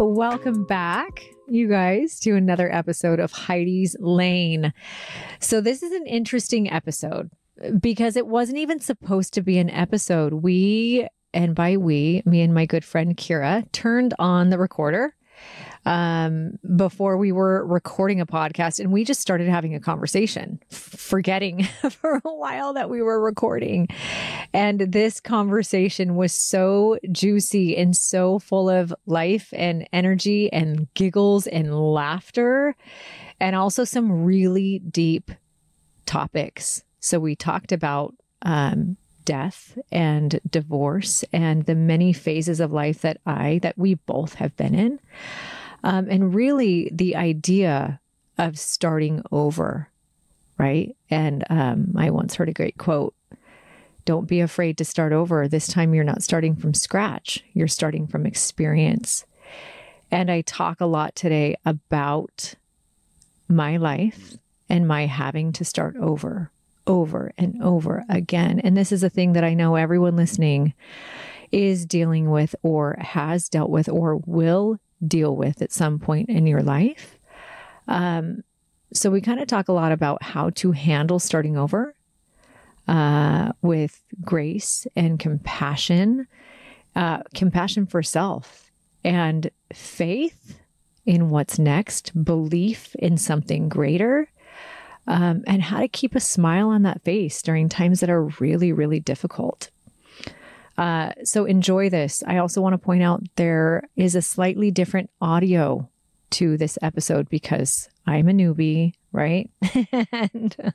Welcome back, you guys, to another episode of Heidi's Lane. So this is an interesting episode because it wasn't even supposed to be an episode. We, and by we, me and my good friend Keira, turned on the recorder before we were recording a podcast, and we just started having a conversation, forgetting for a while that we were recording. And this conversation was so juicy and so full of life and energy and giggles and laughter, and also some really deep topics. So we talked about death and divorce and the many phases of life that we both have been in. And really the idea of starting over, right? And I once heard a great quote: don't be afraid to start over. This time you're not starting from scratch. You're starting from experience. And I talk a lot today about my life and my having to start over and over again. And this is a thing that I know everyone listening is dealing with or has dealt with or will deal with at some point in your life. So we kind of talk a lot about how to handle starting over with grace and compassion, compassion for self and faith in what's next, belief in something greater, and how to keep a smile on that face during times that are really, really difficult. So enjoy this. I also want to point out there is a slightly different audio to this episode because I'm a newbie, right? And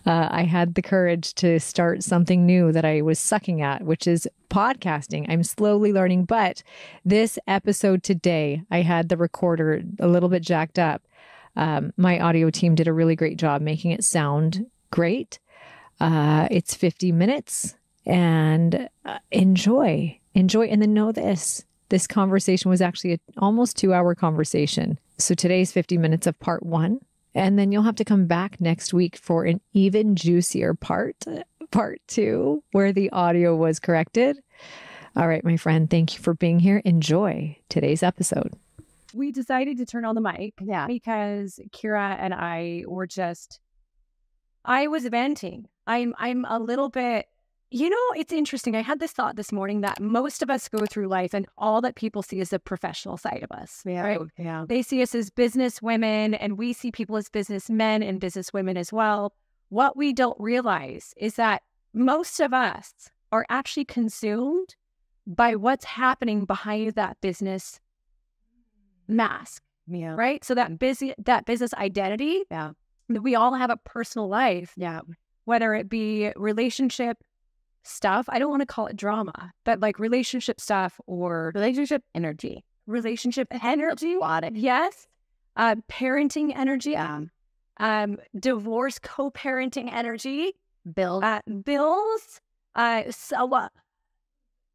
I had the courage to start something new that I was sucking at, which is podcasting. I'm slowly learning, but this episode today, I had the recorder a little bit jacked up. My audio team did a really great job making it sound great. It's 50 minutes. And enjoy. And then know this conversation was actually an almost 2-hour conversation. So today's 50 minutes of part 1. And then you'll have to come back next week for an even juicier part 2, where the audio was corrected. All right, my friend, thank you for being here. Enjoy today's episode. We decided to turn on the mic because Keira and I were I was venting. I'm a little bit... it's interesting. I had this thought this morning that most of us go through life and all that people see is the professional side of us. Yeah. Right? Yeah. They see us as business women and we see people as businessmen and business women as well. What we don't realize is that most of us are actually consumed by what's happening behind that business mask. Yeah. Right? So that business identity. Yeah. We all have a personal life. Yeah. Whether it be relationship stuff, I don't want to call it drama, but like relationship stuff or Relationship energy. Yes. Parenting energy. Divorce, co-parenting energy. Bills.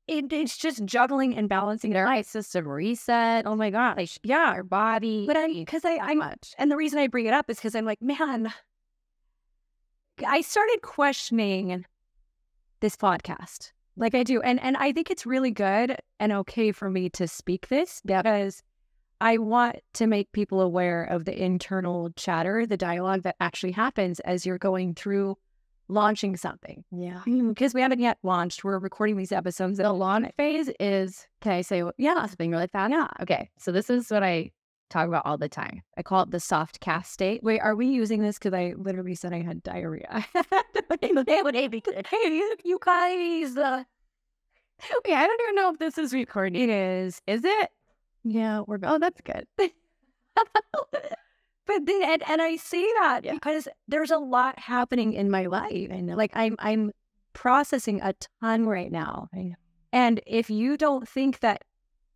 It's just juggling and balancing Their life. system reset. Oh my gosh. Yeah. Our body. But I'm much. And the reason I bring it up is because I'm like, man, I started questioning this podcast like I do. And I think it's really good and okay for me to speak this because I want to make people aware of the internal chatter, the dialogue that actually happens as you're going through launching something. Yeah. Because we haven't yet launched. We're recording these episodes. The launch phase is, can I say, something really fast? Yeah. Okay. So this is what I talk about all the time. I call it the soft cast state. Wait, are we using this? Because I literally said I had diarrhea. Hey, you guys. Wait, I don't even know if this is recording. It is. Is it? Yeah, oh, that's good. But then, and I say that because there's a lot happening in my life. I know. Like I'm processing a ton right now. I know. And if you don't think that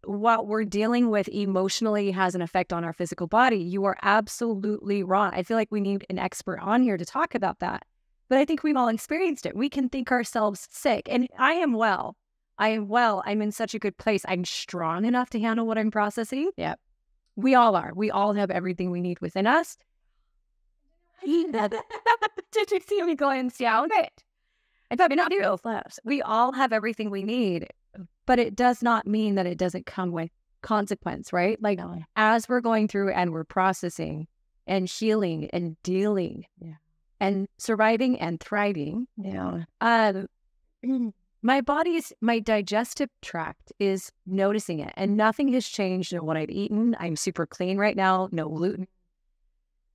what we're dealing with emotionally has an effect on our physical body, you are absolutely wrong. I feel like we need an expert on here to talk about that. But I think we've all experienced it. We can think ourselves sick. And I am well. I'm in such a good place. I'm strong enough to handle what I'm processing. Yeah. We all are. We all have everything we need within us. Did you see me going down it? I thought not real fast. We all have everything we need, but it does not mean that it doesn't come with consequence, right? Like as we're going through and we're processing and healing and dealing and surviving and thriving, my digestive tract is noticing it, and nothing has changed in what I've eaten. I'm super clean right now, no gluten.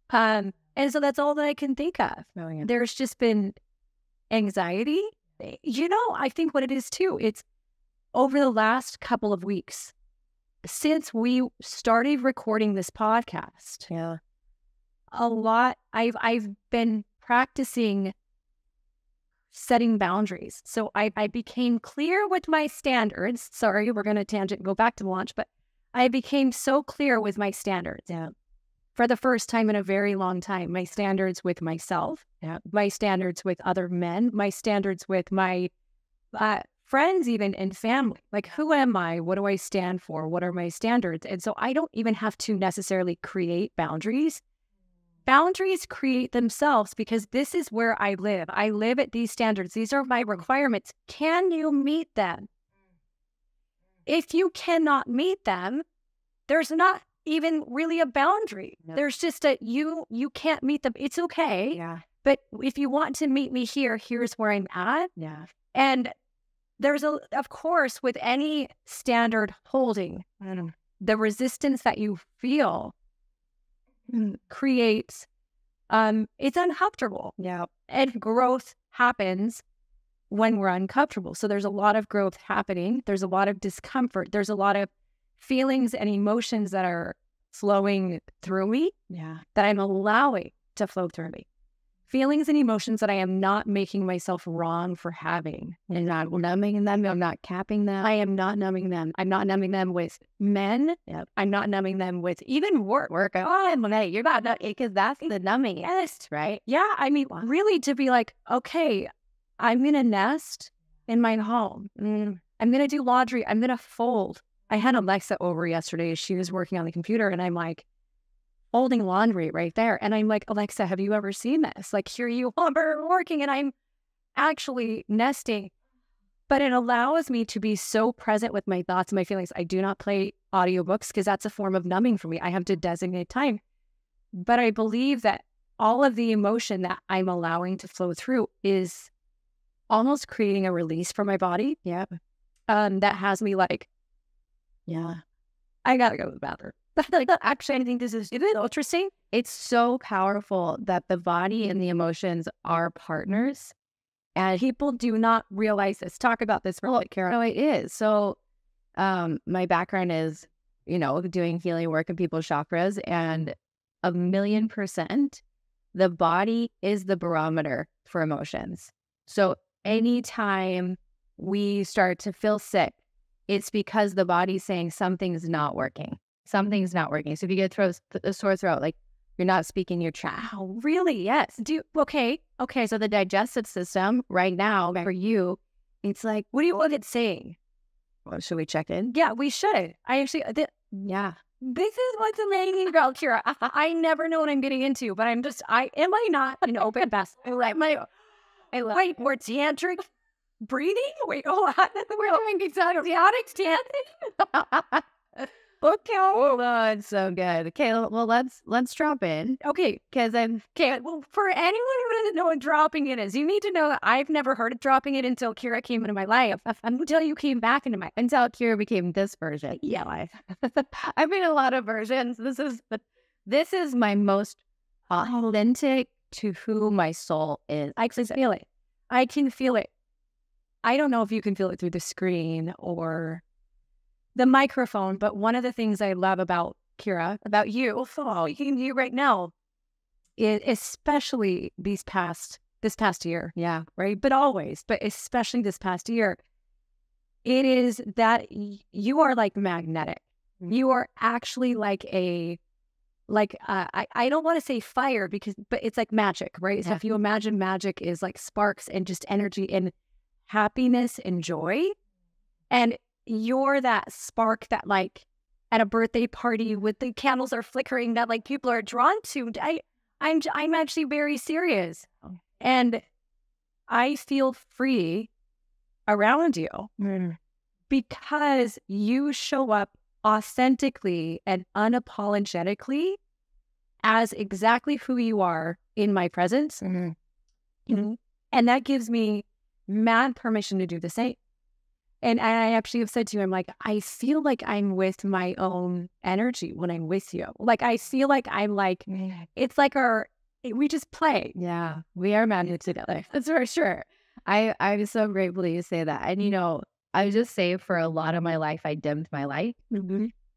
And so that's all that I can think of. There's just been anxiety. I think what it is too, it's over the last couple of weeks since we started recording this podcast. A lot. I've been practicing setting boundaries. So I became clear with my standards. Sorry, we're going to tangent and go back to launch, but I became so clear with my standards. For the first time in a very long time, my standards with myself, my standards with other men, my standards with my friends, even, and family. Like, who am I? What do I stand for? What are my standards? And so I don't even have to necessarily create boundaries. Boundaries create themselves because this is where I live. I live at these standards. These are my requirements. Can you meet them? If you cannot meet them, there's not even really a boundary. There's just you can't meet them. It's okay. But if you want to meet me here, here's where I'm at. And there's of course, with any standard holding, the resistance that you feel creates, it's uncomfortable. And growth happens when we're uncomfortable. So there's a lot of growth happening. There's a lot of discomfort. There's a lot of feelings and emotions that are flowing through me, that I'm allowing to flow through me. Feelings and emotions that I am not making myself wrong for having. I'm not numbing them. I'm not capping them. I am not numbing them. I'm not numbing them with men. I'm not numbing them with even work. You're not, because that's the numbingest, right? I mean, really to be like, okay, I'm going to nest in my home. I'm going to do laundry. I'm going to fold. I had Alexa over yesterday. She was working on the computer and I'm like, folding laundry right there. And I'm like, Alexa, have you ever seen this? Like, here you are working and I'm actually nesting. But it allows me to be so present with my thoughts and my feelings. I do not play audiobooks because that's a form of numbing for me. I have to designate time. But I believe that all of the emotion that I'm allowing to flow through is almost creating a release for my body. That has me like, I gotta go to the bathroom. Like, actually, I think this is interesting. It's so powerful that the body and the emotions are partners, and people do not realize this. Talk about this for like Keira. No, it is. So, my background is, doing healing work in people's chakras, and 1,000,000%, the body is the barometer for emotions. So, anytime we start to feel sick, it's because the body's saying something's not working. Something's not working. So if you get a sore throat, like you're not speaking your track. Oh, really? Yes. Okay. So the digestive system right now for you, it's like, what do you want it saying? Well, should we check in? Yeah, we should. I actually, this is what's amazing about Keira. I never know what I'm getting into, but am I not an open vessel? Wait, more tantric breathing? Wait, we're doing exotic dancing? Okay. Oh, it's so good. Okay, well, let's drop in. Okay, because well, for anyone who doesn't know what dropping it is, you need to know that I've never heard of dropping it until Keira came into my life. Until you came back into until Keira became this version. I've made a lot of versions. This is my most authentic to who my soul is. I can feel it. I can feel it. I don't know if you can feel it through the screen or the microphone, but one of the things I love about Keira, about you right now, is especially this past year, right? But always, but especially this past year, it is that you are like magnetic. You are actually like I don't want to say fire but it's like magic, right? So if you imagine magic is like sparks and just energy and happiness and joy, and you're that spark that like at a birthday party with the candles are flickering that like people are drawn to. I'm actually very serious, and I feel free around you because you show up authentically and unapologetically as exactly who you are in my presence. And that gives me mad permission to do the same. And I actually have said to you, I'm like, I feel like I'm with my own energy when I'm with you. Like, I feel like I'm like, it's like we just play. Yeah, we are magnets together. That's for sure. I'm so grateful that you say that. And, you know, I would just say for a lot of my life, I dimmed my light.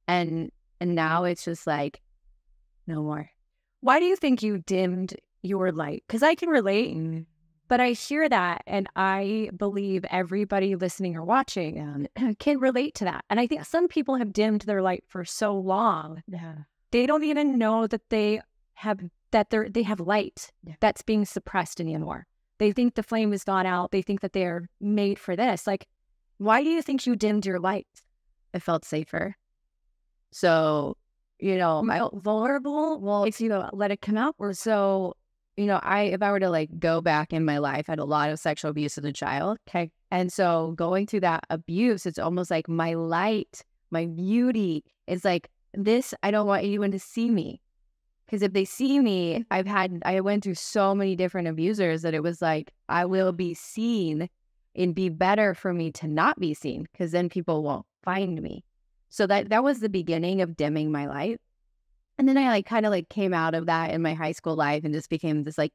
And now it's just like, no more. Why do you think you dimmed your light? Because I can relate. But I hear that, and I believe everybody listening or watching can relate to that. And I think some people have dimmed their light for so long, they don't even know that they have light that's being suppressed anymore. They think the flame has gone out. They think that they're made for this. Like, why do you think you dimmed your light? I felt safer. So, you know, I felt vulnerable. Well, it's, you know, let it come out. Or so. You know, if I were to like go back in my life, I had a lot of sexual abuse as a child. Okay. And so going through that abuse, it's almost like my light, my beauty is like this. I don't want anyone to see me. Because if they see me, I went through so many different abusers that it was like, I will be seen. It'd be better for me to not be seen because then people won't find me. So that was the beginning of dimming my light. And then I like kind of like came out of that in my high school life and just became this like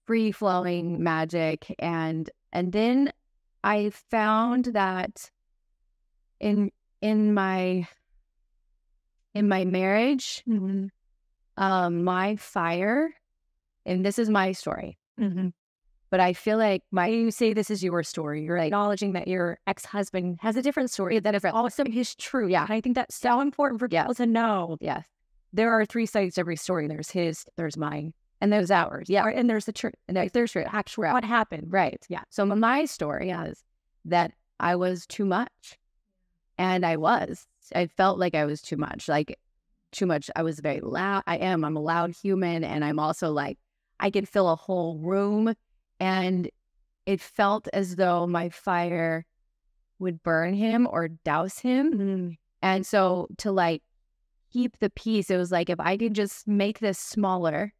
free flowing magic. And then I found that in my marriage, my fire, and this is my story, but I feel like you say this is your story. You're acknowledging that your ex-husband has a different story that is also his true. Yeah. And I think that's so important for people to know. Yes. There are three sides to every story. There's his, there's mine, and there's ours. Yeah. And there's the truth. And there's actual what happened. Right. Yeah. So my story is that I was too much. And I felt like I was too much. Like too much. I was very loud. I'm a loud human. And I'm also like, I could fill a whole room. And it felt as though my fire would burn him or douse him. And so to like, keep the peace. It was like, if I could just make this smaller,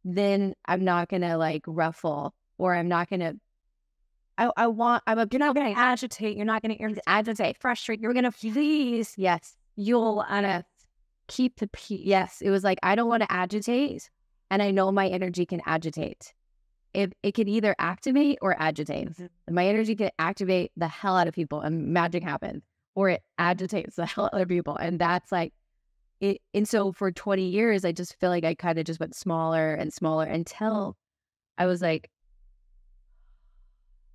then I'm not going to like ruffle or I'm not going to, you're not going to agitate. You're not going to agitate, frustrate. You're going to please. Yes. You'll keep the peace. Yes. It was like, I don't want to agitate. And I know my energy can agitate. It can either activate or agitate. My energy can activate the hell out of people and magic happens, or it agitates the hell out of people. And that's like, and so for 20 years, I just feel like I kind of just went smaller and smaller until I was like,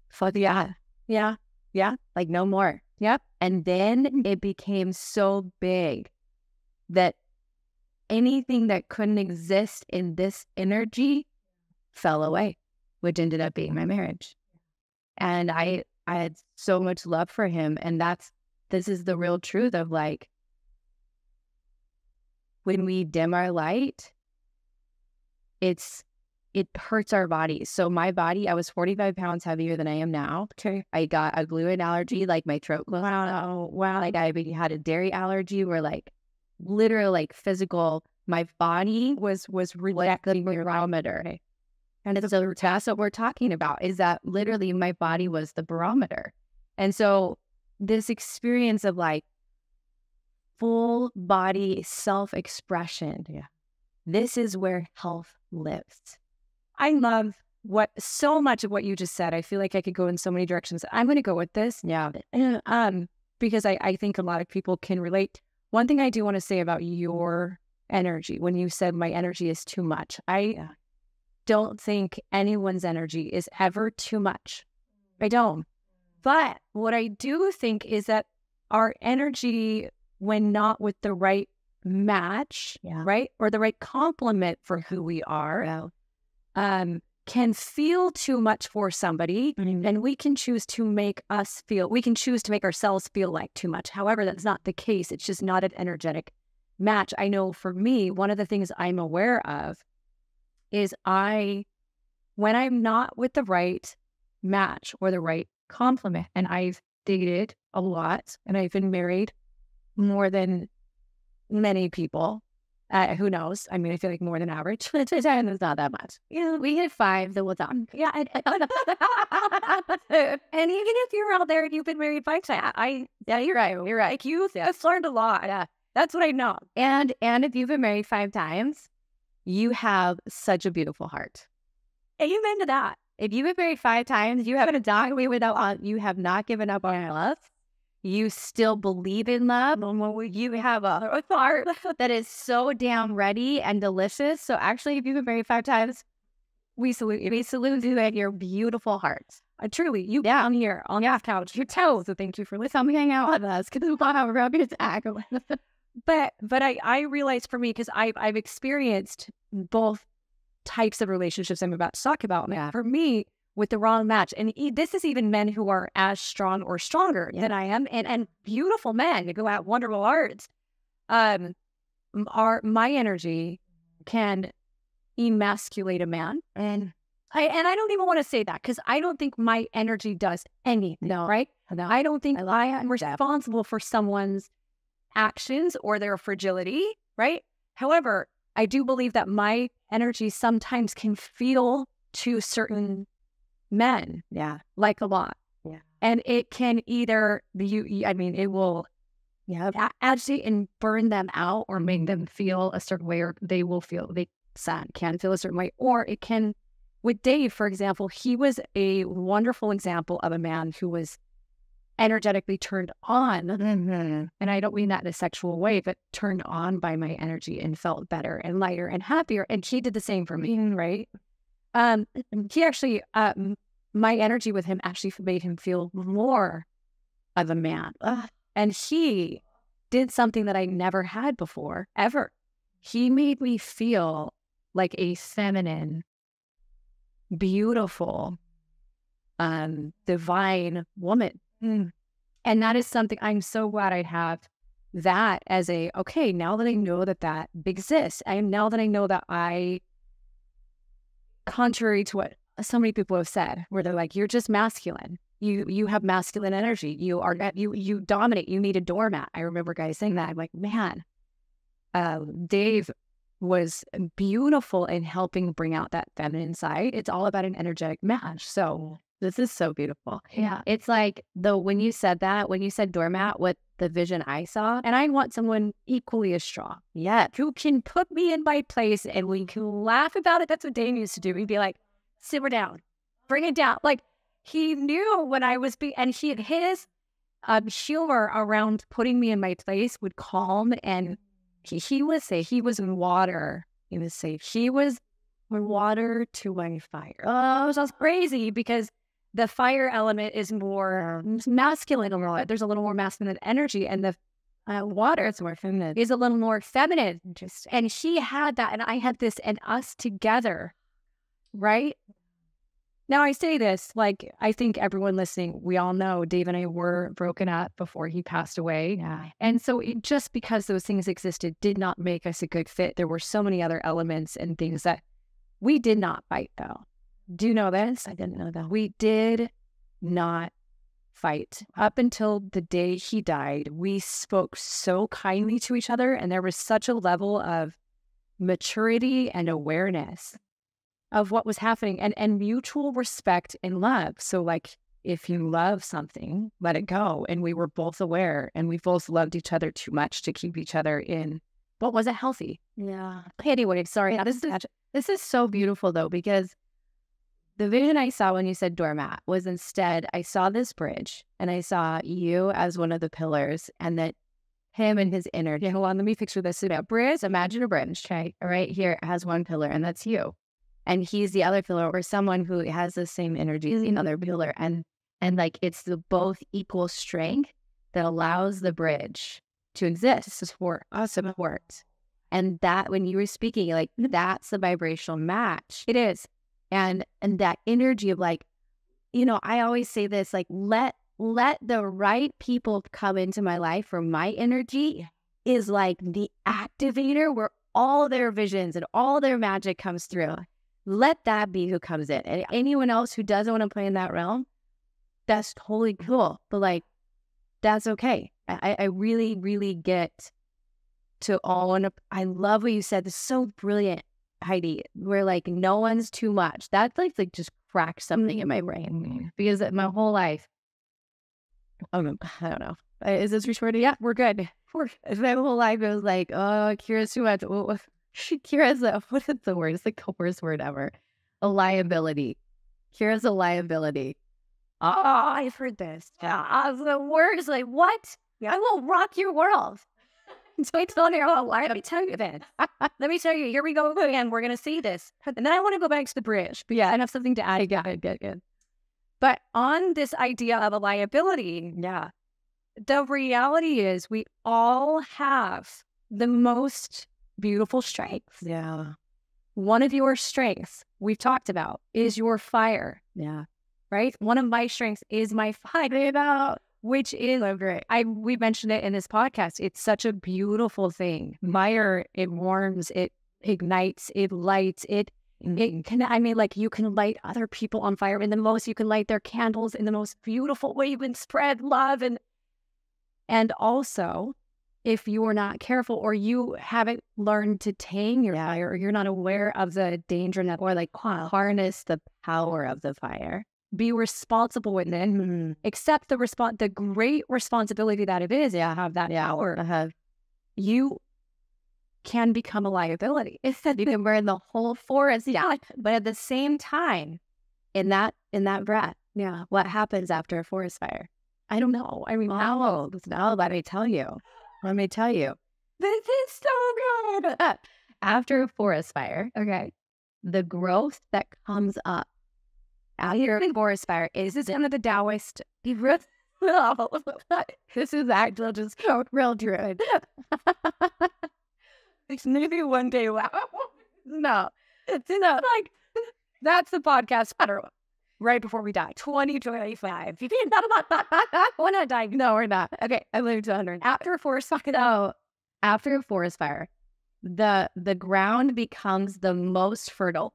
fuck yeah, like no more. Yep. And then it became so big that anything that couldn't exist in this energy fell away, which ended up being my marriage. And I had so much love for him. And this is the real truth of like, when we dim our light, it hurts our bodies. So my body, I was 45 pounds heavier than I am now. Okay. I got a gluten allergy, like my throat closed. Wow. Like I had a dairy allergy where like literal like physical, my body was reflecting the barometer. And so that's what we're talking about, is that literally my body was the barometer. And so this experience of like full body self-expression. Yeah. This is where health lives. I love so much of what you just said. I feel like I could go in so many directions. I'm going to go with this. Yeah. Because I think a lot of people can relate. One thing I do want to say about your energy, when you said my energy is too much, I don't think anyone's energy is ever too much. I don't. But what I do think is that our energy, when not with the right match, right, or the right complement for who we are, can feel too much for somebody, and we can choose to make ourselves feel like too much. However, that's not the case. It's just not an energetic match. I know for me, one of the things I'm aware of is when I'm not with the right match or the right complement, and I've dated a lot and I've been married more than many people. Who knows? I mean, I feel like more than average. It's not that much. Yeah, we hit 5, then we'll talk. Yeah. And even if you're out there and you've been married 5 times, Yeah, you're right. You're right. like you've learned a lot. Yeah. That's what I know. And if you've been married 5 times, you have such a beautiful heart. Amen to that. If you've been married 5 times, you haven't died away without. You have not given up on love. You still believe in love. You have a heart that is so damn ready and delicious. So actually, if you've been married 5 times, we salute you. We salute you and your beautiful heart. Truly, you come here on the couch, your toes. So thank you for listening. Come hang out with us because we'll have a rub your back. But I realized for me, because I've experienced both types of relationships I'm about to talk about. Yeah. For me, with the wrong match, and this is even men who are as strong or stronger than I am, and beautiful men who go out wonderful arts. My energy can emasculate a man, and I don't even want to say that, because I don't think my energy does anything. No. Right? No. I don't think I am responsible for someone's actions or their fragility. Right? However, I do believe that my energy sometimes can feel to certain men, like a lot. Yeah. And it can either be, it will agitate and burn them out, or make them feel a certain way, or they can feel a certain way. Or it can, with Dave, for example, he was a wonderful example of a man who was energetically turned on. Mm-hmm. And I don't mean that in a sexual way, but turned on by my energy and felt better and lighter and happier. And he did the same for me, right? He actually, my energy with him actually made him feel more of a man. And he did something that I never had before, ever. He made me feel like a feminine, beautiful, divine woman. And that is something I'm so glad I have that as okay, now that I know that exists, now that I know that contrary to what so many people have said, where they're like, you're just masculine. You have masculine energy. You dominate. You need a doormat. I remember guys saying that. I'm like, man, Dave was beautiful in helping bring out that feminine side. It's all about an energetic match. So this is so beautiful. Yeah. It's like, when you said doormat, what the vision I saw, and I want someone equally as strong. Yeah. Who can put me in my place, and we can laugh about it. That's what Dave used to do. He'd be like, simmer down, bring it down. Like, he knew when I was and his humor around putting me in my place would calm. And he would say he was water. He would say he was water to my fire. Oh, it was crazy, because the fire element is more masculine. There's a little more masculine energy, and the water is more feminine. Is a little more feminine. And he had that, and I had this, and us together, right? Now, I say this, like, I think everyone listening, we all know Dave and I were broken up before he passed away. Yeah. And so just because those things existed did not make us a good fit. There were so many other elements and things that we did not fight, though. Do you know this? I didn't know that. We did not fight. Up until the day he died, we spoke so kindly to each other, and there was such a level of maturity and awareness of what was happening, and mutual respect and love. So, like, if you love something, let it go. And we were both aware, and we both loved each other too much to keep each other in what wasn't healthy. Yeah. Anyway, sorry. This is so beautiful, though, because the vision I saw when you said doormat was, instead, I saw this bridge, and I saw you as one of the pillars, and that him and his energy. Hold on, let me picture this. Bridge, imagine a bridge. Okay, right here it has one pillar, and that's you. And he's the other pillar, or someone who has the same energy as another pillar. And like, it's the both equal strength that allows the bridge to exist. This is for us, and it works. And that, when you were speaking, like, that's the vibrational match. It is. And that energy of, like, I always say this, like, let the right people come into my life, for my energy is like the activator where all their visions and all their magic comes through. Let that be who comes in. And anyone else who doesn't want to play in that realm, that's totally cool. But, like, that's okay. I really, really get to own. I love what you said. This is so brilliant, Heidi. We're like, no one's too much. That's like just cracked something in my brain because my whole life, I don't know. Is this recorded? Yeah, we're good. My whole life it was like, oh, Kira's too much. Kira's what is the word? It's like the worst word ever. A liability. Kira's a liability. Oh, I've heard this. The words like, what? I will rock your world. So I told her, oh, let me tell you this. Let me tell you, here we go again. We're going to see this. And then I want to go back to the bridge. But yeah, I have something to add. Good. But on this idea of a liability, the reality is we all have the most beautiful strengths. Yeah. One of your strengths we've talked about is your fire. Yeah. Right? One of my strengths is my fire, which is great. We mentioned it in this podcast. It's such a beautiful thing. Fire, it warms, it ignites, it lights, it can, I mean, like you can light other people on fire you can light their candles in the most beautiful way. You can spread love and also if you are not careful or you haven't learned to tame your fire or you're not aware of the danger or like harness the power of the fire, be responsible with it, accept the great responsibility that it is to have that power. You can become a liability. It's that you can burn the whole forest, but at the same time, in that breath, what happens after a forest fire? I don't know. I mean, no, let me tell you. This is so good. After a forest fire, the growth that comes up after a forest fire is one of the Taoist. This is actually just real good. It's maybe one day. No, it's like that's the podcast right before we die. 2025. We're not dying. No, we're not. Okay, I lived to 100. After a forest fire, the ground becomes the most fertile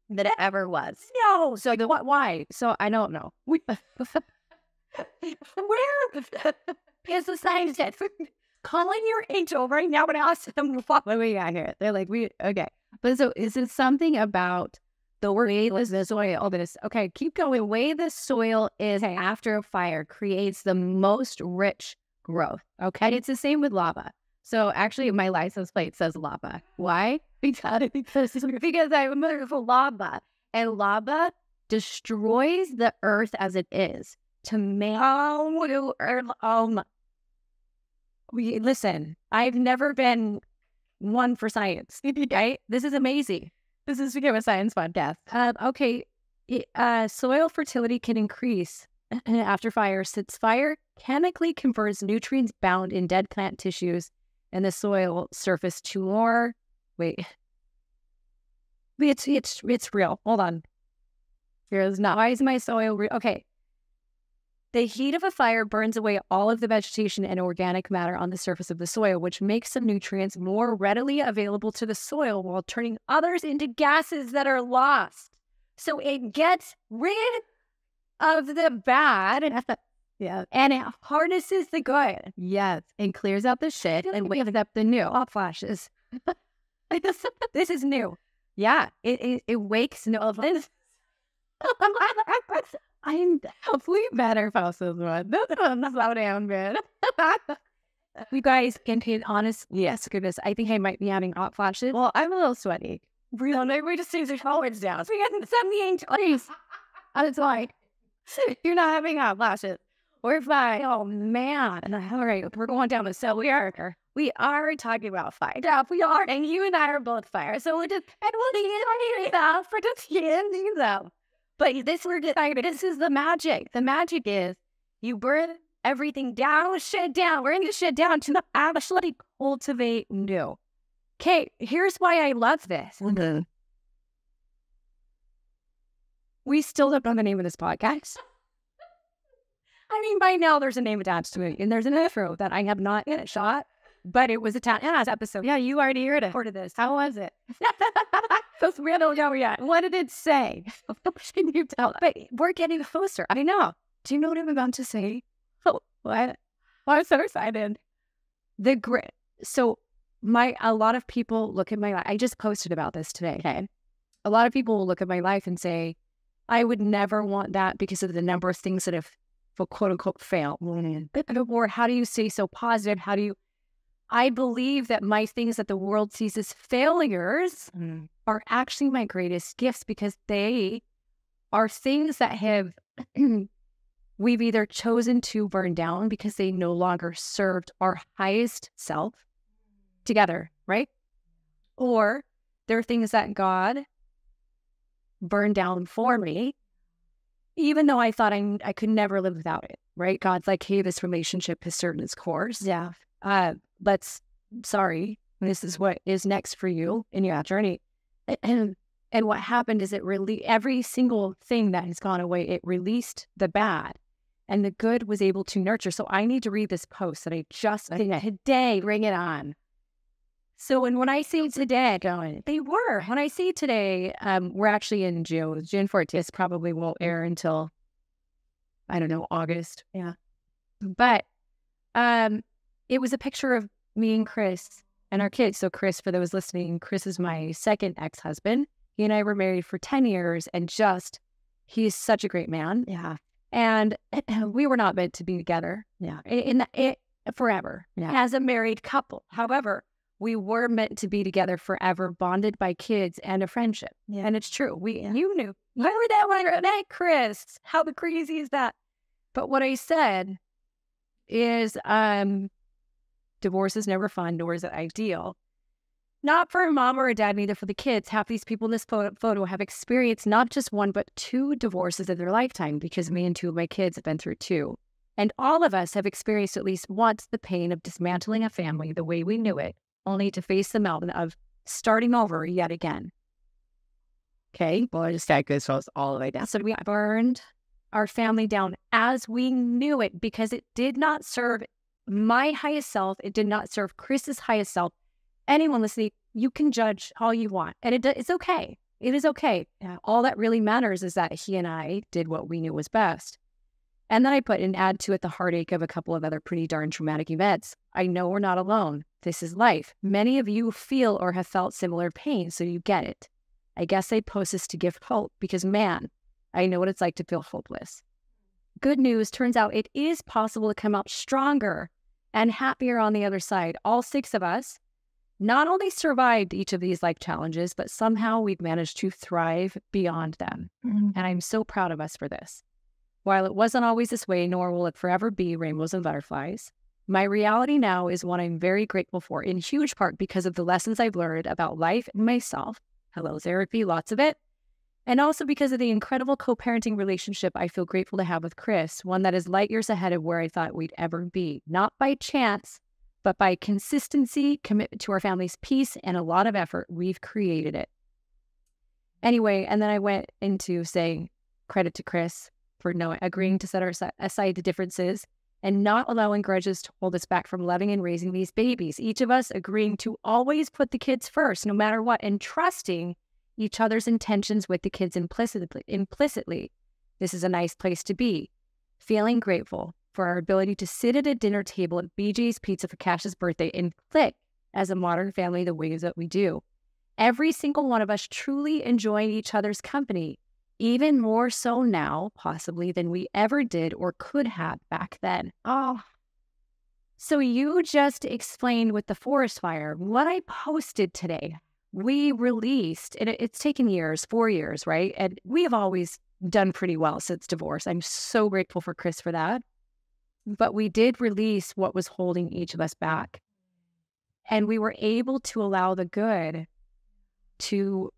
that it ever was. No. So why? So I don't know. Where is the scientist? Calling your angel right now and ask them what we got here. They're like, okay. But so is it something about the way the soil, keep going. Way the soil is after a fire creates the most rich growth. Okay. And it's the same with lava. So actually my license plate says lava. Why? Because I'm mother for lava. And lava destroys the earth as it is to make listen, I've never been one for science, right? This is amazing. This is become a science podcast. Soil fertility can increase after fire since fire chemically converts nutrients bound in dead plant tissues and the soil surface to more. Wait, it's real. Hold on. Here's not. Why is my soil real? Okay. The heat of a fire burns away all of the vegetation and organic matter on the surface of the soil, which makes some nutrients more readily available to the soil while turning others into gases that are lost. So it gets rid of the bad and it harnesses the good. Yes, and clears out the shit and wakes up the new. Hot flashes. This is new. Yeah, it wakes new. I'm hopefully better fossil one. Slow down, man. You guys can be honest. Yes, goodness. I think I might be having hot flashes. Well, I'm a little sweaty. Really? Maybe we just need to tolerance down. We got 78 degrees. That's why. You're not having hot flashes. We're fine. Oh man. All right, we're going down the cell. We are talking about fire. Yeah, we are. And you and I are both fire. So we're just for just getting them. But this is the magic. The magic is you burn everything down, shit down. We're going to shit down to actually cultivate new. Okay, here's why I love this. Mm-hmm. We still don't know the name of this podcast. I mean, by now there's a name attached to it, and there's an intro that I have not yet shot, but it was attached last episode. Yeah, you already heard it. This. How was it? Because we don't know yet. What did it say? Can you tell? But we're getting closer. I know. Do you know what I'm about to say? Oh, what? I'm so excited. So a lot of people look at my life. I just posted about this today. Okay. A lot of people will look at my life and say, I would never want that because of the number of things that have quote unquote failed. Or how do you stay so positive? I believe that my things that the world sees as failures are actually my greatest gifts, because they are things that we've either chosen to burn down because they no longer served our highest self together, right? Or they're things that God burned down for me, even though I thought I could never live without it, right? God's like, hey, this relationship has served its course. Yeah. This is what is next for you in your journey. And what happened is every single thing that has gone away, it released the bad, and the good was able to nurture. So I need to read this post that I just did today. Bring it on. So when I say today, when I say today, we're actually in June 14th. This probably won't air until, I don't know, August. Yeah. But it was a picture of me and Chris and our kids. So Chris, for those listening, Chris is my second ex-husband. He and I were married for 10 years, and he's such a great man. Yeah. And we were not meant to be together. Yeah. Forever. Yeah. As a married couple. However, we were meant to be together forever, bonded by kids and a friendship. Yeah. And it's true. You knew. I heard that when I met Chris. How crazy is that? But what I said is, divorce is never fun, nor is it ideal. Not for a mom or a dad, neither for the kids. Half these people in this photo have experienced not just one, but 2 divorces in their lifetime, because me and 2 of my kids have been through 2. And all of us have experienced at least once the pain of dismantling a family the way we knew it, only to face the mountain of starting over yet again. Okay? Well, I just got goosebumps all the way down. So we burned our family down as we knew it, because it did not serve my highest self. It did not serve Chris's highest self. Anyone listening, you can judge all you want, and it's okay. It is okay. All that really matters is that he and I did what we knew was best. And then I put and add to it the heartache of a couple of other pretty darn traumatic events. I know we're not alone. This is life. Many of you feel or have felt similar pain, so you get it. I guess I post this to give hope, because man, I know what it's like to feel hopeless. Good news, turns out it is possible to come out stronger and happier on the other side. All 6 of us not only survived each of these life challenges, but somehow we've managed to thrive beyond them. And I'm so proud of us for this. While it wasn't always this way, nor will it forever be rainbows and butterflies, my reality now is one I'm very grateful for, in huge part because of the lessons I've learned about life and myself. Hello, therapy, lots of it. And also because of the incredible co-parenting relationship I feel grateful to have with Chris, one that is light years ahead of where I thought we'd ever be. Not by chance, but by consistency, commitment to our family's peace, and a lot of effort, we've created it. Anyway, and then I went into saying credit to Chris for agreeing to set aside the differences and not allowing grudges to hold us back from loving and raising these babies. Each of us agreeing to always put the kids first, no matter what, and trusting each other's intentions with the kids implicitly. This is a nice place to be. Feeling grateful for our ability to sit at a dinner table at BJ's Pizza for Cash's birthday and click as a modern family the ways that we do. Every single one of us truly enjoying each other's company, even more so now, possibly, than we ever did or could have back then. Oh, so you just explained with the forest fire what I posted today. We released, and it's taken years, 4 years, right? And we have always done pretty well since divorce. I'm so grateful for Chris for that. But we did release what was holding each of us back. And we were able to allow the good to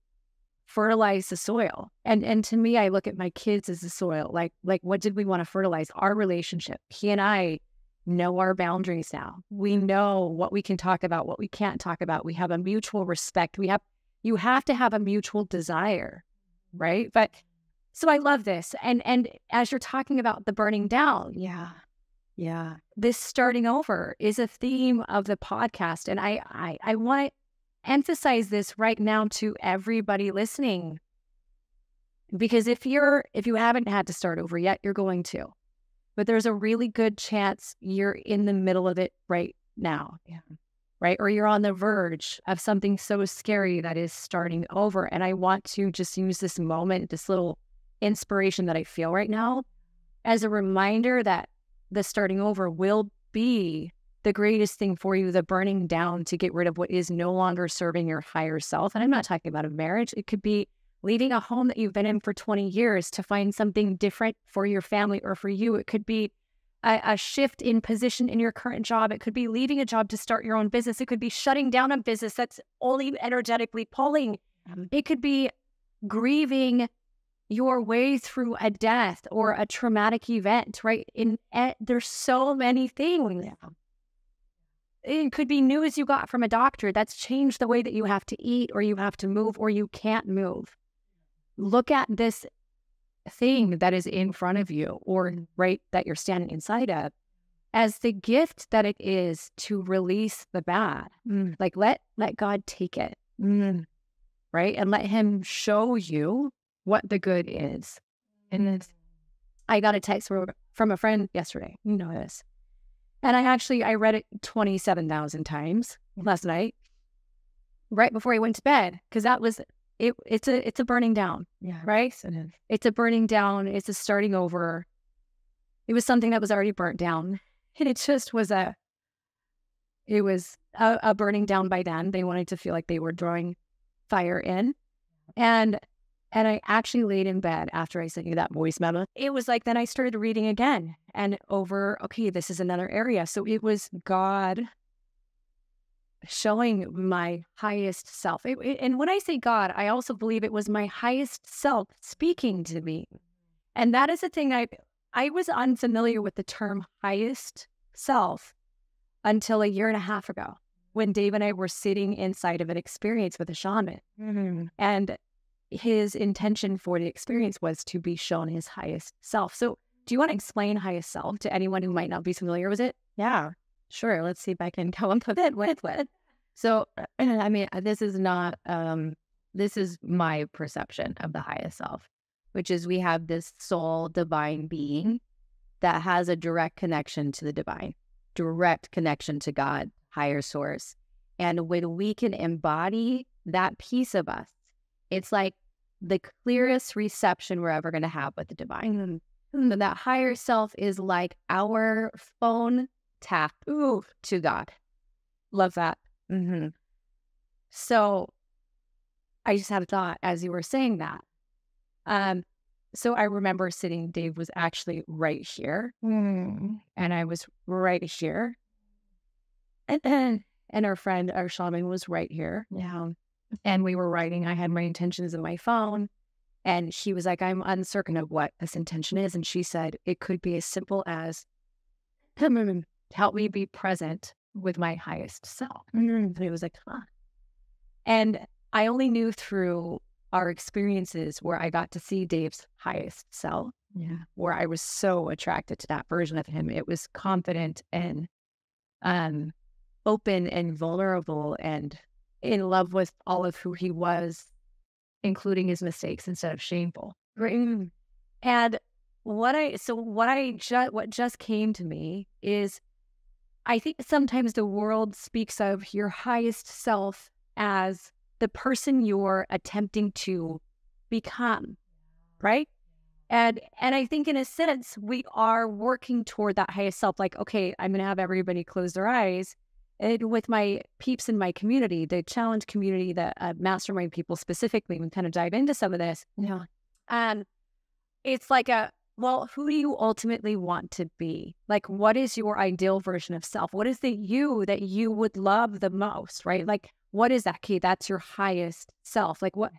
fertilize the soil. And to me, I look at my kids as the soil. Like what did we want to fertilize? Our relationship. He and I know our boundaries now. We know what we can talk about, what we can't talk about. We have a mutual respect. You have to have a mutual desire, right? But so I love this. And as you're talking about the burning down, yeah, this starting over is a theme of the podcast. And I want to emphasize this right now to everybody listening, because if you haven't had to start over yet, you're going to. but there's a really good chance you're in the middle of it right now. Yeah. Right? Or you're on the verge of something so scary that is starting over. And I want to just use this moment, this little inspiration that I feel right now, as a reminder that the starting over will be the greatest thing for you, the burning down to get rid of what is no longer serving your higher self. And I'm not talking about a marriage. It could be leaving a home that you've been in for 20 years to find something different for your family or for you. It could be a shift in position in your current job. It could be leaving a job to start your own business. It could be shutting down a business that's only energetically pulling. It could be grieving your way through a death or a traumatic event, right? There's so many things. Yeah. It could be news you got from a doctor that's changed the way that you have to eat or you have to move or you can't move. Look at this thing that is in front of you or right that you're standing inside of as the gift that it is to release the bad. Like let God take it, right? And let him show you what the good is. And I got a text from a friend yesterday, you know this. And I read it 27,000 times last night, right before I went to bed, because that was it's a burning down. Yeah. Right? It's a burning down. It's a starting over. It was something that was already burnt down. And it just was a burning down by then. They wanted to feel like they were drawing fire in. And I actually laid in bed after I sent you that voice memo. It was like, then I started reading again and over, okay, this is another area. So it was God showing my highest self. And when I say God, I also believe it was my highest self speaking to me. And that is the thing. I was unfamiliar with the term highest self until a year and a half ago when Dave and I were sitting inside of an experience with a shaman. And his intention for the experience was to be shown his highest self. So do you want to explain highest self to anyone who might not be familiar with it? Yeah, sure. Let's see if I can come up with it. So, I mean, this is not, this is my perception of the highest self, which is we have this soul divine being that has a direct connection to the divine, direct connection to God, higher source. And when we can embody that piece of us, it's like the clearest reception we're ever going to have with the divine. And that higher self is like our phone tap to God. Love that. So I just had a thought as you were saying that. So I remember Dave was actually right here. And I was right here. And our friend, our shaman, was right here. Yeah. And we were writing. I had my intentions in my phone. And she was like, I'm uncertain of what this intention is. And she said, it could be as simple as, help me be present with my highest self. And it was like, huh. And I only knew through our experiences where I got to see Dave's highest self, where I was so attracted to that version of him. It was confident and open and vulnerable and in love with all of who he was, including his mistakes instead of shameful. Right? And what just came to me is, I think sometimes the world speaks of your highest self as the person you're attempting to become, right? And I think in a sense, we are working toward that highest self. Like, okay, I'm going to have everybody close their eyes. And with my peeps in my community, the challenge community, the mastermind people specifically, we kind of dive into some of this. Yeah. And it's like well, who do you ultimately want to be? Like, what is your ideal version of self? What is the you that you would love the most, right? Like, what is that? Okay, that's your highest self. Like, what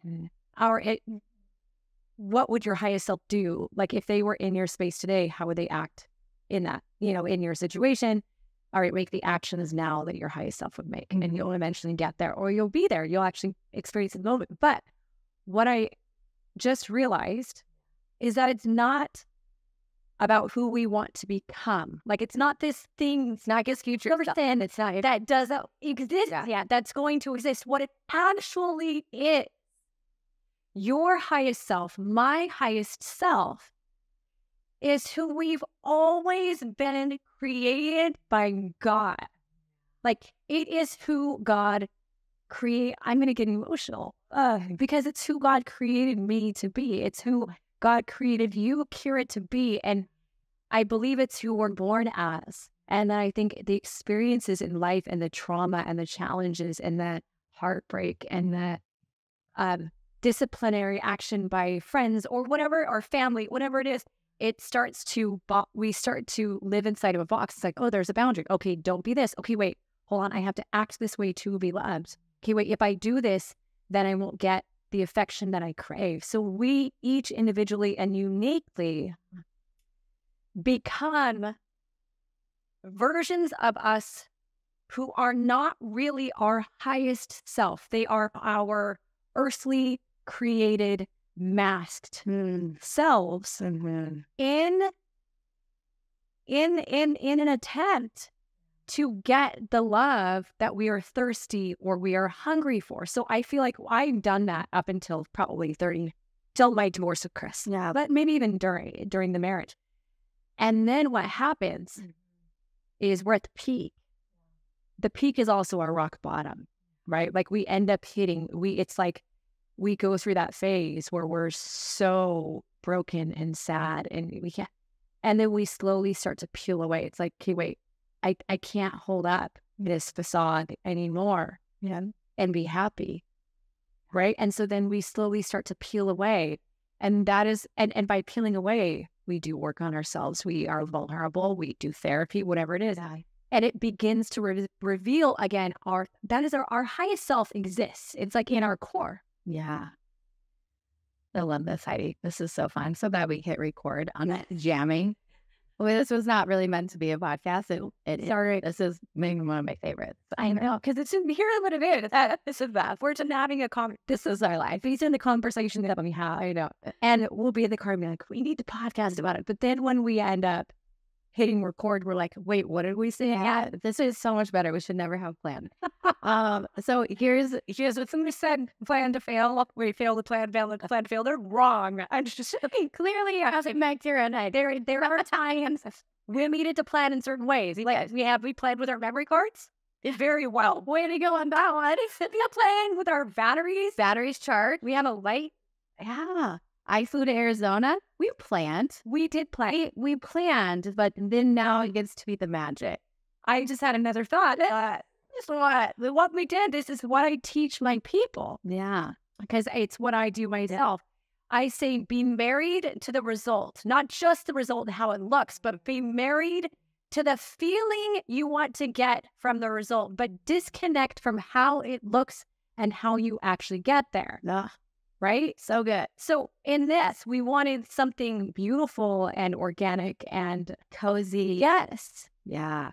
would your highest self do? Like, if they were in your space today, how would they act in that, in your situation? All right, make the actions now that your highest self would make. And you'll eventually get there, or you'll be there. You'll actually experience the moment. But what I just realized is that it's not about who we want to become. Like, it's not this thing, it's not this future person, it's not that doesn't exist yet, that's going to exist. What it actually is, your highest self, my highest self, is who we've always been created by God. Like, it is who God I'm going to get emotional because it's who God created me to be. It's who God created you, Keira, to be. And I believe it's who we're born as. And I think the experiences in life and the trauma and the challenges and the heartbreak and the disciplinary action by friends or whatever, or family, whatever it is, we start to live inside of a box. It's like, oh, there's a boundary. Okay, don't be this. Okay, wait, hold on. I have to act this way to be loved. Okay, wait, if I do this, then I won't get the affection that I crave. So we each individually and uniquely become versions of us who are not really our highest self. They are our earthly created masked selves in an attempt to get the love that we are thirsty or we are hungry for. So I feel like I've done that up until probably 30, till my divorce with Chris. Yeah, but maybe even during the marriage. And then what happens is we're at the peak. The peak is also our rock bottom, right? Like we end up it's like we go through that phase where we're so broken and sad and we can't, and then we slowly start to peel away. It's like, okay, wait, I can't hold up this facade anymore and be happy, right? And so then we slowly start to peel away. And that is, and by peeling away, we do work on ourselves. We are vulnerable. We do therapy, whatever it is. And it begins to reveal again, our highest self exists. It's like in our core. Yeah. I love this, Heidi. This is so fun. So glad we hit record on that jamming. Well, this was not really meant to be a podcast. Sorry, this is maybe one of my favorites. I know, because it's in here what it is. This is that. We're just having this is our life. These are the conversations that we have. I know. And we'll be in the car and be like, we need to podcast about it. But then when we end up hitting record, we're like, wait, what did we say? Yeah, this is so much better. We should never have planned. So here's what somebody said, plan to fail. We fail to plan, fail to fail. They're wrong. I'm just clearly, I was like, Keira and I, there are times we needed to plan in certain ways. Like we planned with our memory cards. Very well. Way to go on that one. We playing with our batteries charged. We have a light. Yeah. I flew to Arizona. We planned. We did plan. We planned, but then now it gets to be the magic. I just had another thought. This is what we did. This is what I teach my people. Yeah. Because it's what I do myself. I say be married to the result, not just the result and how it looks, but be married to the feeling you want to get from the result, but disconnect from how it looks and how you actually get there. Right? So good. So in this, we wanted something beautiful and organic and cozy. Yes. Yeah.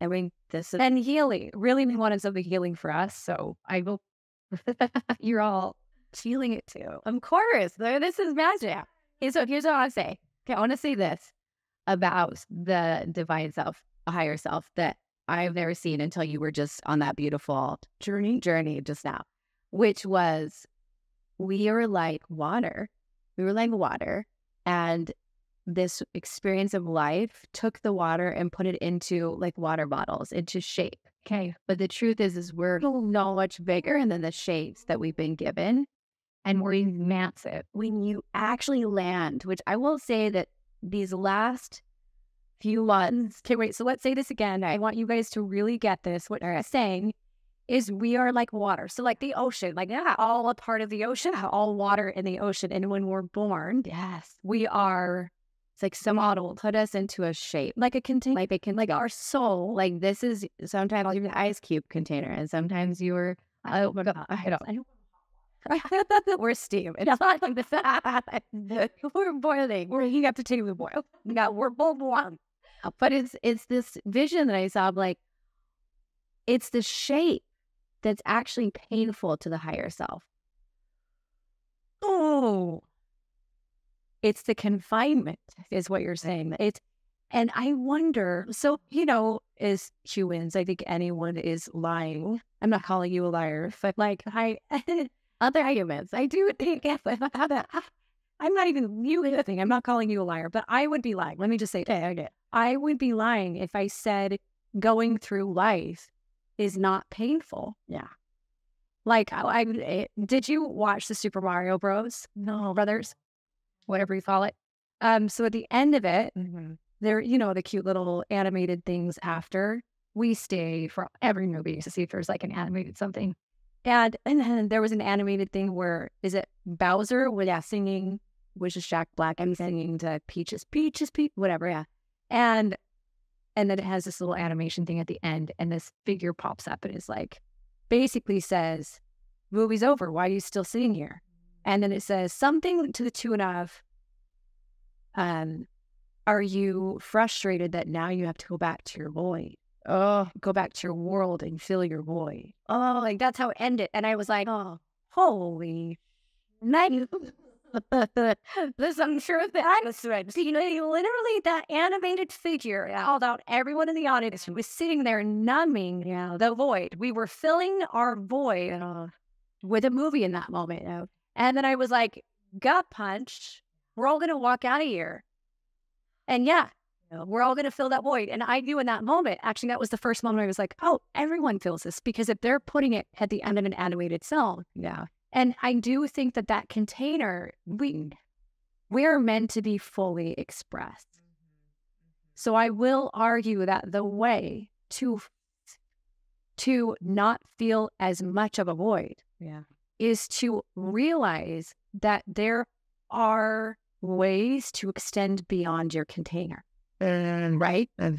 I mean, and healing. Really, we wanted something healing for us. So I will, you're all feeling it too. Of course. This is magic. Okay, so here's what I want to say. Okay, I want to say this about the divine self, a higher self that I've never seen until you were just on that beautiful journey just now, which was, we are like water. We were like water. And this experience of life took the water and put it into like water bottles, into shape. Okay. But the truth is we're so much bigger than the shapes that we've been given. And we're massive. When you actually land, which I will say that these last few months. Okay, wait. So let's say this again. I want you guys to really get this. What I'm saying is we are like water. So like the ocean, like all a part of the ocean, all water in the ocean. And when we're born, we are, it's like some model put us into a shape. Like a container, like our soul. Like this is sometimes you're an ice cube container and sometimes you're, oh my God, I don't. We're steam. It's not like the we're boiling. We're heating up to take the boil. Yeah, we're both warm. But it's this vision that I saw of like, it's the shape that's actually painful to the higher self. Oh, it's the confinement is what you're saying. And I wonder, so, as humans, I think anyone is lying. I'm not calling you a liar, but like, other humans, I do think I'm not even you the thing. I'm not calling you a liar, but I would be lying. Let me just say, okay. I would be lying if I said going through life is not painful. Yeah. Like, did you watch the Super Mario Bros? No, Brothers, whatever you call it. So at the end of it, there, the cute little animated things after. We stay for every movie to see if there's like an animated something. And then there was an animated thing where, is it Bowser was singing, which is Jack Black, and singing to Peaches, whatever, yeah. And then it has this little animation thing at the end, and this figure pops up and is like, basically says, movie's over, why are you still sitting here? And then it says something to the tune of, are you frustrated that now you have to go back to your void? Oh, go back to your world and fill your void. Oh, like that's how it ended. And I was like, oh, holy night. This, I'm sure that was right. Literally that animated figure called out everyone in the audience who was sitting there numbing the void. We were filling our void with a movie in that moment. And then I was like, gut punched. We're all going to walk out of here. And we're all going to fill that void. And I knew in that moment, actually, that was the first moment I was like, oh, everyone feels this. Because if they're putting it at the end of an animated film, and I do think that container, we're meant to be fully expressed. So I will argue that the way to not feel as much of a void is to realize that there are ways to extend beyond your container. Right? There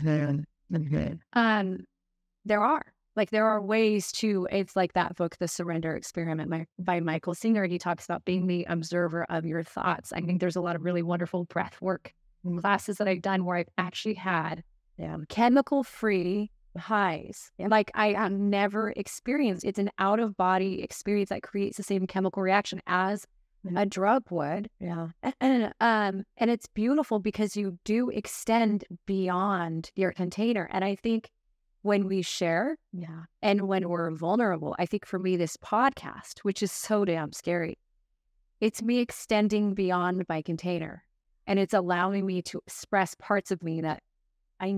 are ways to, it's like that book, The Surrender Experiment by Michael Singer. He talks about being the observer of your thoughts. I think there's a lot of really wonderful breath work classes that I've done where I've actually had chemical-free highs. Like I have never experienced. It's an out-of-body experience that creates the same chemical reaction as a drug would. And it's beautiful because you do extend beyond your container. And I think when we share and when we're vulnerable, I think for me, this podcast, which is so damn scary, it's me extending beyond my container. And it's allowing me to express parts of me that I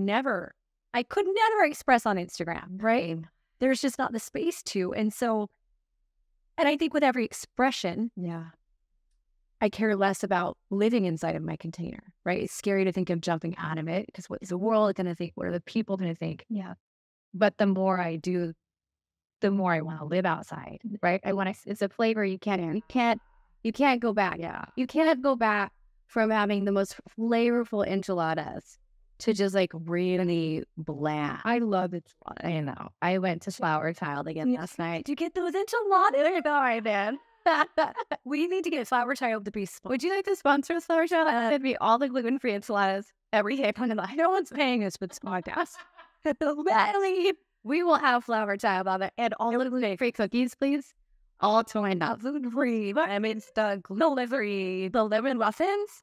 could never express on Instagram, right? There's just not the space to. And I think with every expression, I care less about living inside of my container, right? It's scary to think of jumping out of it because what is the world going to think? What are the people going to think? But the more I do, the more I want to live outside, right? It's a flavor you can't go back. You can't go back from having the most flavorful enchiladas to just like really bland. I love it. I know. I went to Flower Child again last night. Did you get those enchiladas? All right, man. We need to get Flower Child to be. Would you like to sponsor us, Flower Child? It'd be all the gluten-free enchiladas every day. No one's paying us for this podcast. We will have Flower Child on it and all the gluten-free cookies, please. All gluten-free. I mean, it's the gluten-free, the lemon muffins.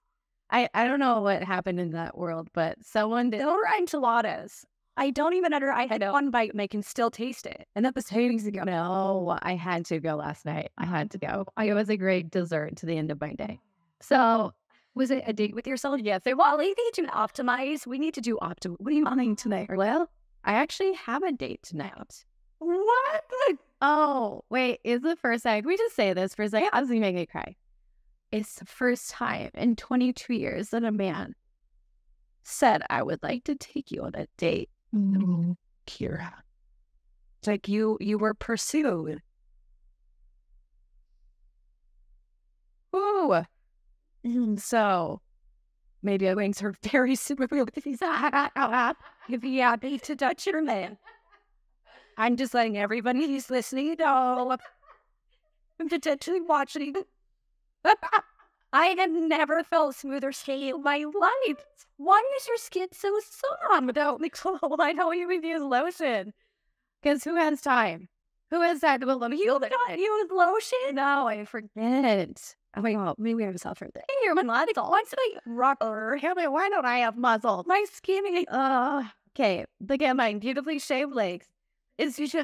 I don't know what happened in that world, but someone did. Or enchiladas. I don't even I had one bite and I can still taste it. And that was 2 weeks ago. No, I had to go last night. I had to go. It was a great dessert to the end of my day. So, was it a date with yourself? Yes. Well, we need to optimize. We need to do What are you wanting tonight? Well, I actually have a date tonight. What? Oh, wait. Is the first time. Can we just say this for a second? I was going to make me cry. It's the first time in 22 years that a man said, I would like to take you on a date. Keira. It's like you were pursued. Ooh. So maybe our wings are very super. If you happy to touch your man. I'm just letting everybody who's listening know. I'm potentially watching. I have never felt smoother skin in my life. Why is your skin so soft without the cold? I know you would use lotion. Because who has time? Who has time to put lotion? You don't use lotion? No, I forget. Oh my God, maybe I was out for that. Hey, my body, what's my rocker? Why don't I have muscle? My skin is, okay, look at my beautifully shaved legs. It's usually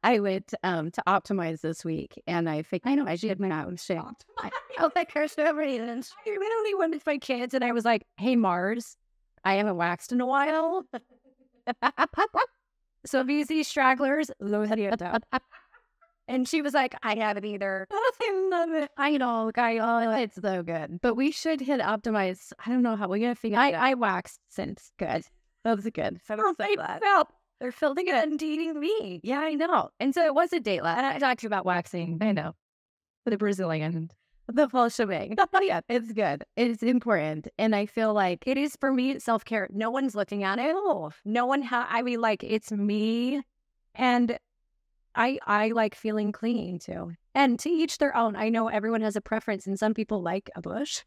I went to optimize this week, and I think I know I should my own shit. I don't think there's nobody. I literally went with my kids, and I was like, "Hey Mars, I haven't waxed in a while, so if you see stragglers, load it up." And she was like, "I haven't either." I love it. I know, it's so good. But we should hit optimize. I don't know how we're gonna figure. I waxed since. Good. That was good. They're filling it and dating me. Yeah, I know. And so it was a date last. And I talked about waxing. I know. For the Brazilian, the full shebang. Yeah, it's good. It's important. And I feel like It is for me self-care. No one's looking at it. No one I mean, like, it's me, and I like feeling clean too. And to each their own. I know everyone has a preference, and some people like a bush.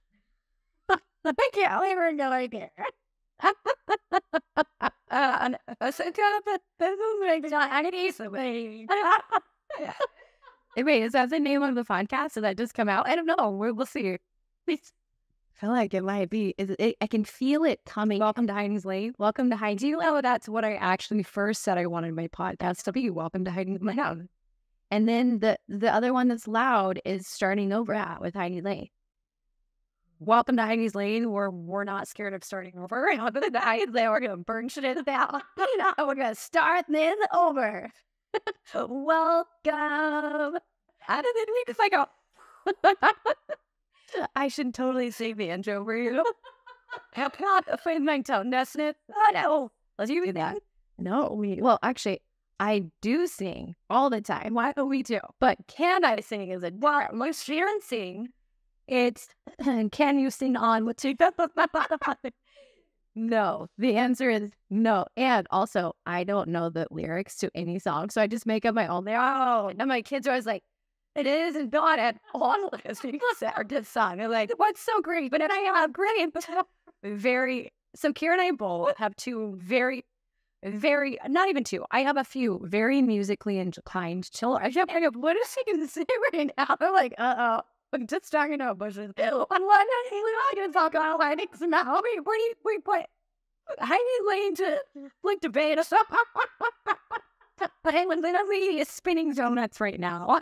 I can't ever no idea. Wait, is that the name of the podcast? Did that just come out? I don't know. We'll see. I feel like it might be. I can feel it coming. Welcome to Heidi's Lane. Welcome to Heidi. Do you know that's what I actually first said I wanted my podcast to be? Welcome to Heidi's Lane. And then the other one that's loud is starting over with Heidi Lane. Welcome to Heidi's Lane, where we're not scared of starting over. Welcome to Heidi's Lane, we're going to burn shit down. We're going to start this over. Welcome. How did it make this? I should totally save the intro for you. I'm not afraid my tone, doesn't it? I know. Let's do that. No, well, actually, I do sing all the time. Why do we do? But can I sing is a Well, most Sharon sing. It's, can you sing on with two? No, the answer is no. And also, I don't know the lyrics to any song, so I just make up my own. And my kids are always like, it is not at all as this song. I'm like, what's so great? But then I have great, so Keira and I both have two very, not even two. I have a few very musically inclined children. I go, what is she going to say right now? I'm like, I'm just talking about bushes. I'm going to talk about lighting now. We put Heidi Lane to like debate us. I'm literally spinning donuts right now.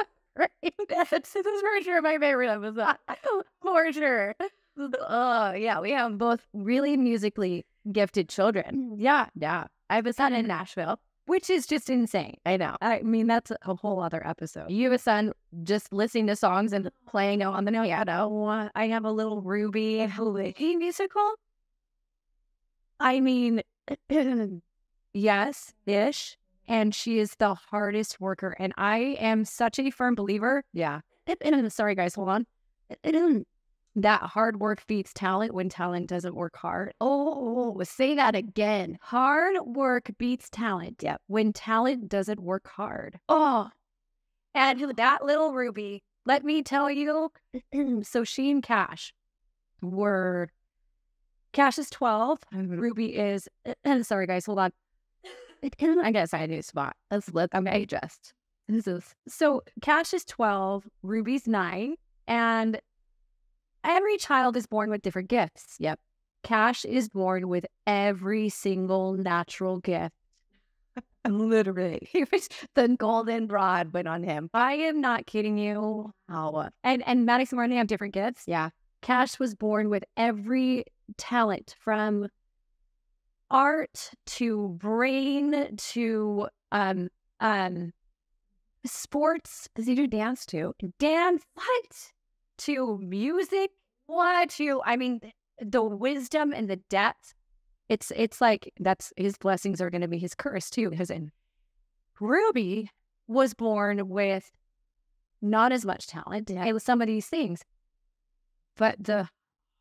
This is for sure my favorite episode. For sure. Yeah, we have both really musically gifted children. Yeah. I have a son in Nashville, which is just insane. I know. I mean, that's a whole other episode. You have a son just listening to songs and playing on the piano. I have a little Ruby. Hey, musical? I mean, yes-ish. And she is the hardest worker. And I am such a firm believer. Yeah. Sorry, guys, hold on. That hard work beats talent when talent doesn't work hard. Oh, say that again. Hard work beats talent. Yep. When talent doesn't work hard. Oh, and that little Ruby, let me tell you. So she and Cash is 12. Ruby is, sorry guys, hold on. I guess I do spot. I'm adjust. So Cash is 12, Ruby's 9, and every child is born with different gifts. Yep. Cash is born with every single natural gift. Literally. He was the golden rod went on him. I am not kidding you. Oh. And Maddox and Marnie have different gifts. Yeah. Cash was born with every talent, from art to brain to sports. Does he do dance too? Dance, what? To music, what? To, I mean, the wisdom and the depth. It's like that's his blessings are going to be his curse too. Because Ruby was born with not as much talent with some of these things, but the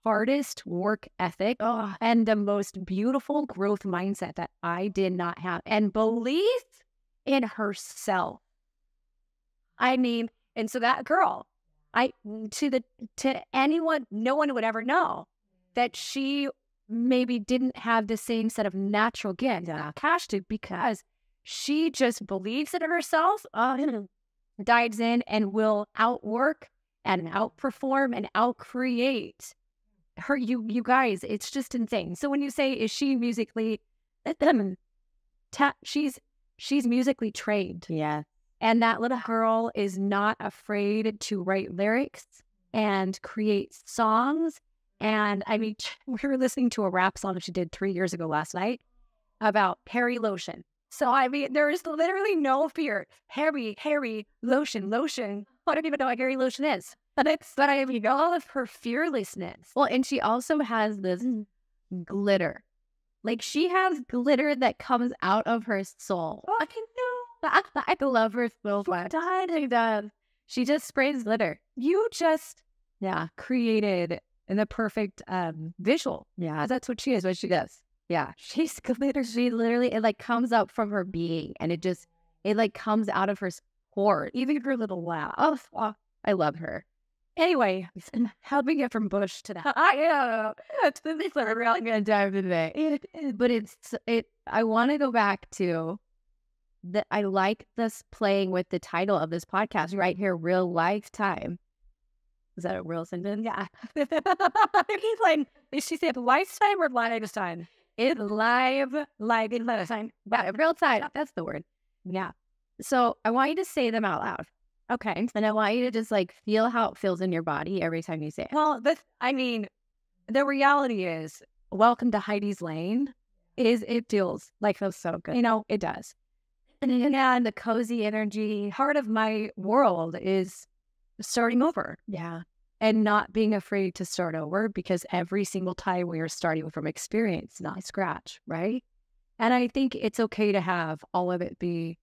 hardest work ethic and the most beautiful growth mindset that I did not have, and belief in herself. I mean, and so that girl, to anyone, no one would ever know that she maybe didn't have the same set of natural gifts that Cash did, because she just believes in herself, dives in, and will outwork and outperform and outcreate her. You guys, it's just insane. So when you say, is she musically, she's musically trained. Yeah. And that little girl is not afraid to write lyrics and create songs. And I mean, we were listening to a rap song she did 3 years ago last night about hairy lotion. So, I mean, there is literally no fear. Hairy, lotion. I don't even know what hairy lotion is. But I mean, all of her fearlessness. Well, and she also has this glitter. Like, she has glitter that comes out of her soul. Oh, I can know. I love her so much. She does. She just sprays glitter. You just Yeah. created the perfect visual. Yeah. That's what she is, what she does. Yeah. She's glitter. She literally, it like comes up from her being and it like comes out of her core. Even her little laugh. Oh, I love her. Anyway, how do we get from Bush to that? It's a really good time today. But I want to go back to that. I like this playing with the title of this podcast right here, Real Lifetime. Is that a real sentence? Yeah. He's like, did she say lifetime or lifetime? It's live, Lifetime. real time. That's the word. Yeah. So I want you to say them out loud. Okay. And I want you to just like feel how it feels in your body every time you say it. Well, the reality is, welcome to Heidi's Lane. It feels so good. You know, it does. And the cozy energy, part of my world is starting over. Yeah. And not being afraid to start over, because every single time we are starting from experience, not scratch, right? And I think it's okay to have all of it be,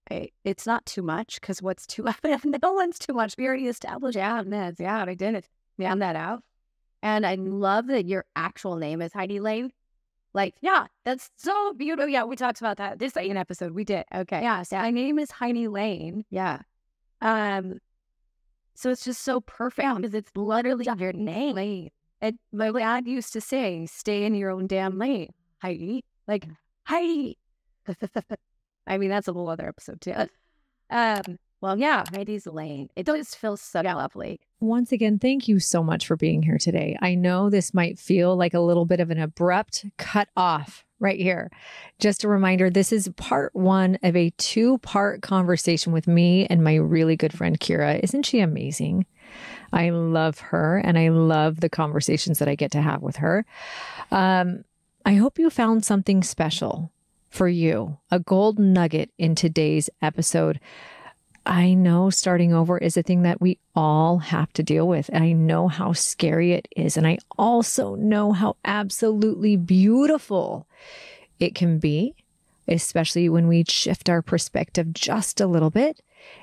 it's not too much, because what's too, no one's too much. We already established that. Yeah, I did it. Found that out. And I love that your actual name is Heidi Lane. Like, Yeah, that's so beautiful. Yeah, we talked about that. This an episode we did. okay. Yeah, so my name is Heidi Lane. Yeah. So it's just so perfect because it's literally your name. And my dad used to say, stay in your own damn lane, Heidi. Like, Heidi. I mean, that's a whole other episode too. Well, yeah, Heidi's Lane. It does feel so lovely. Once again, thank you so much for being here today. I know this might feel like a little bit of an abrupt cut off right here. Just a reminder, this is part 1 of a 2-part conversation with me and my really good friend, Keira. Isn't she amazing? I love her and I love the conversations that I get to have with her. I hope you found something special for you, a gold nugget in today's episode. I know starting over is a thing that we all have to deal with. I know how scary it is. And I also know how absolutely beautiful it can be, especially when we shift our perspective just a little bit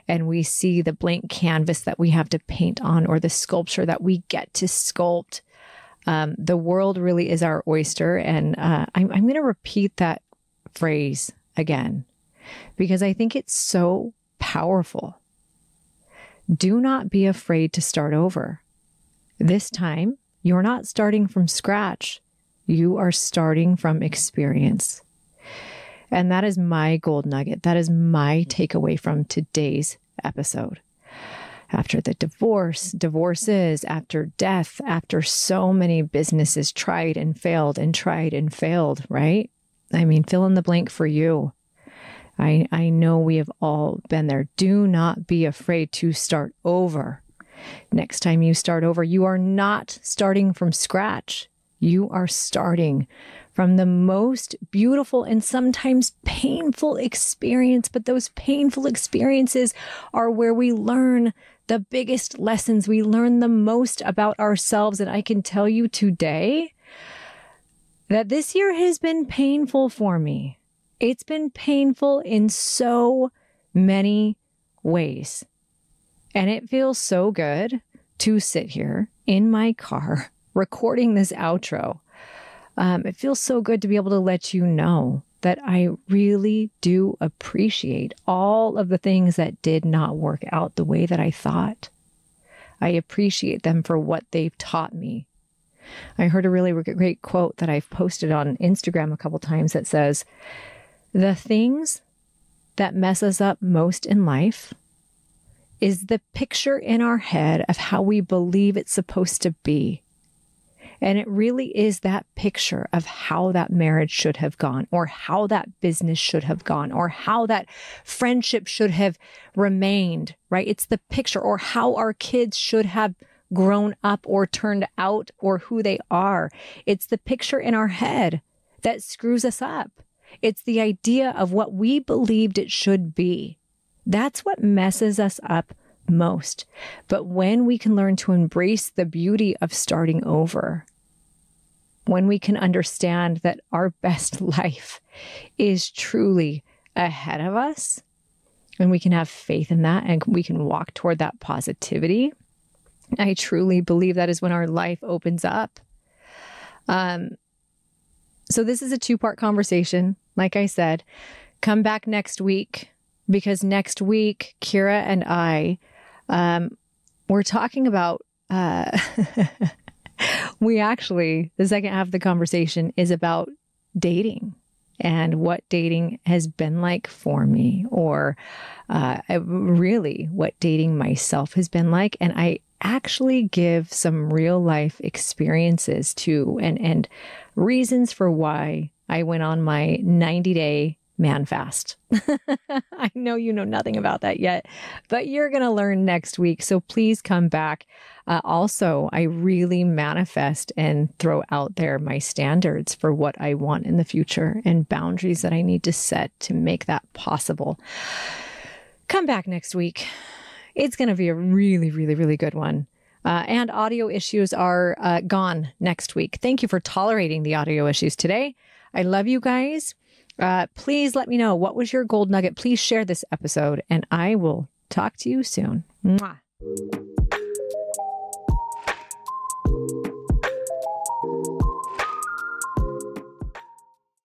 and we see the blank canvas that we have to paint on or the sculpture that we get to sculpt. The world really is our oyster. And I'm going to repeat that phrase again, because I think it's so powerful. Do not be afraid to start over. This time, you're not starting from scratch. You are starting from experience. And that is my gold nugget. That is my takeaway from today's episode. After the divorces, after death, after so many businesses tried and failed, right? I mean, fill in the blank for you. I know we have all been there. Do not be afraid to start over. Next time you start over, you are not starting from scratch. You are starting from the most beautiful and sometimes painful experience. But those painful experiences are where we learn the biggest lessons. We learn the most about ourselves. And I can tell you today that this year has been painful for me. It's been painful in so many ways. And it feels so good to sit here in my car recording this outro. It feels so good to be able to let you know that I really do appreciate all of the things that did not work out the way that I thought. I appreciate them for what they've taught me. I heard a really great quote that I've posted on Instagram a couple times that says, the things that mess us up most in life is the picture in our head of how we believe it's supposed to be. And it really is that picture of how that marriage should have gone, or how that business should have gone, or how that friendship should have remained, right? It's the picture, or how our kids should have grown up or turned out, or who they are. It's the picture in our head that screws us up. It's the idea of what we believed it should be. That's what messes us up most. But when we can learn to embrace the beauty of starting over, when we can understand that our best life is truly ahead of us, and we can have faith in that, and we can walk toward that positivity, I truly believe that is when our life opens up. So this is a 2-part conversation. Like I said, come back next week, because next week, Keira and I, we're talking about, the second half of the conversation is about dating and what dating has been like for me, or really what dating myself has been like. And I actually give some real life experiences too, and reasons for why I went on my 90-day man fast. I know you know nothing about that yet, but you're going to learn next week. So please come back. Also, I really manifest and throw out there my standards for what I want in the future and boundaries that I need to set to make that possible. Come back next week. It's going to be a really, really, really good one. And audio issues are gone next week. Thank you for tolerating the audio issues today. I love you guys. Please let me know, what was your gold nugget? Please share this episode, and I will talk to you soon. Mwah.